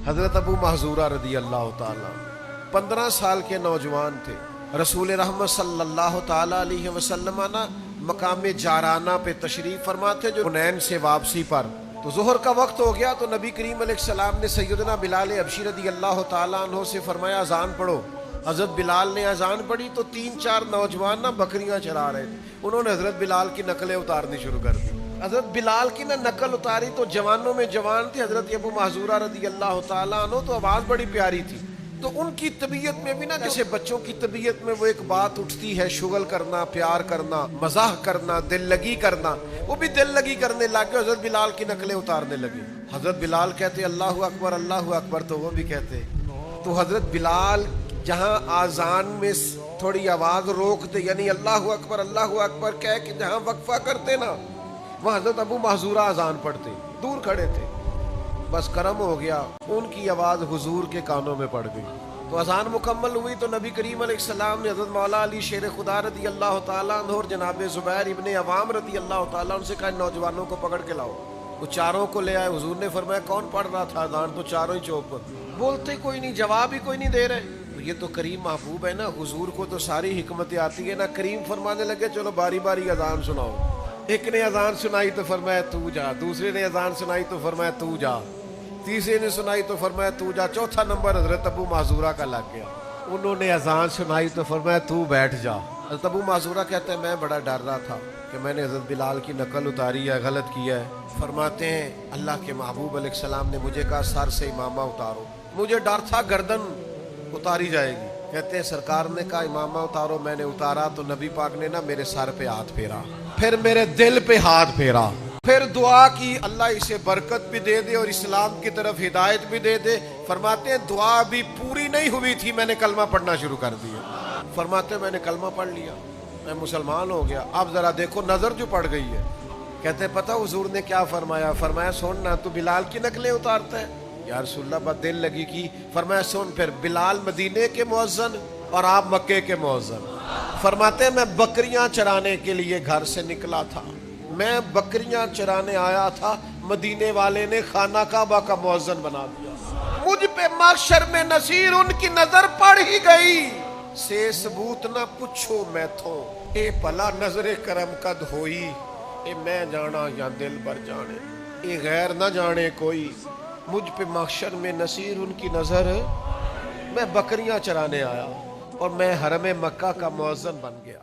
حضرت ابو محذورہ رضی اللہ تعالیٰ 15 سال کے نوجوان تھے. رسول رحمت صلی اللہ تعالیٰ علیہ وسلم مقام جارانہ پہ تشریف فرماتے جو حنین سے واپسی پر. تو ظہر کا وقت ہو گیا تو نبی کریم علیہ السلام نے سیدنا بلال حبشی رضی اللہ تعالیٰ عنہ سے فرمایا اذان پڑھو. حضرت بلال نے اذان پڑھی تو 3-4 نوجوان بکریاں چرا رہے تھے. انہوں نے حضرت بلال کی نقلیں اتارنی شروع کر دی. حضرت بلال کی نقل اتاری تو جوانوں میں جوان تھی حضرت ابو محذورہ رضی اللہ تعالیٰ عنہ. تو آواز بڑی پیاری تھی. تو ان کی طبیعت میں بھی جیسے بچوں کی طبیعت میں وہ ایک بات اٹھتی ہے شغل کرنا، پیار کرنا، مزاح کرنا، دل لگی کرنا، وہ بھی دل لگی کرنے لگے. حضرت بلال کی نقلیں اتارنے لگے. حضرت بلال کہتے اللہ اکبر اللہ اکبر تو وہ بھی کہتے. تو حضرت بلال جہاں آذان میں تھوڑی آواز روکتے یعنی اللہ اکبر کہہ کے جہاں وقفہ کرتے نا وہ حضرت ابو محذورہ اذان پڑھتے. دور کھڑے تھے. بس کرم ہو گیا ان کی آواز حضور کے کانوں میں پڑ گئی. تو اذان مکمل ہوئی تو نبی کریم علیہ السلام نے حضرت مولا علی شیر خدا رضی اللہ تعالیٰ عنہ اور جناب زبیر ابن عوام رضی اللہ تعالیٰ عنہ سے کہا نوجوانوں کو پکڑ کے لاؤ. وہ چاروں کو لے آئے. حضور نے فرمایا کون پڑھ رہا تھا اذان؟ تو چاروں ہی چوپ پر بولتے کوئی نہیں، جواب ہی کوئی نہیں دے رہے. یہ تو کریم محبوب ہے نا، حضور کو تو ساری حکمتیں آتی ہے نا. کریم فرمانے لگے چلو باری باری اذان سناؤ. ایک نے اذان سنائی تو فرمایا تو جا، دوسرے نے اذان سنائی تو فرمایا تو جا، تیسرے نے سنائی تو فرمایا تو جا، چوتھا نمبر حضرت ابو محذورہ کا لگ گیا. انہوں نے اذان سنائی تو فرمایا تو بیٹھ جا. حضرت ابو محذورہ کہتے ہیں میں بڑا ڈر رہا تھا کہ میں نے حضرت بلال کی نقل اتاری ہے، غلط کیا ہے. فرماتے ہیں اللہ کے محبوب علیہ السلام نے مجھے کہا سر سے امامہ اتارو. مجھے ڈر تھا گردن اتاری جائے گی. کہتے ہیں سرکار نے کہا امامہ اتارو. میں نے اتارا تو نبی پاک نے میرے سر پہ ہاتھ پھیرا، پھر میرے دل پہ ہاتھ پھیرا، پھر دعا کی اللہ اسے برکت بھی دے دے اور اسلام کی طرف ہدایت بھی دے دے. فرماتے ہیں دعا بھی پوری نہیں ہوئی تھی میں نے کلمہ پڑھنا شروع کر دیا. فرماتے ہیں میں نے کلمہ پڑھ لیا، میں مسلمان ہو گیا. اب ذرا دیکھو نظر جو پڑ گئی ہے. کہتے ہیں پتہ حضور نے کیا فرمایا؟ فرمایا سن نا تو بلال کی نقلیں اتارتا ہے. یا رسول اللہ بات دل لگی کی. فرمایا سن پھر بلال مدینے کے مؤذن اور آپ مکے کے مؤذن. فرماتے ہیں میں بکریاں چرانے کے لیے گھر سے نکلا تھا، میں بکریاں چرانے آیا تھا، مدینے والے نے خانہ کعبہ کا مؤذن بنا دیا. مجھ پہ محشر میں نصیر ان کی نظر پڑ ہی گئی. سے ثبوت نہ پوچھو میں تھو، اے پلا نظر کرم قد ہوئی. اے میں جانا یا دل بر جانے، اے غیر نہ جانے کوئی. مجھ پہ محشر میں نصیر ان کی نظر. میں بکریاں چرانے آیا اور میں حرم مکہ کا مؤذن بن گیا.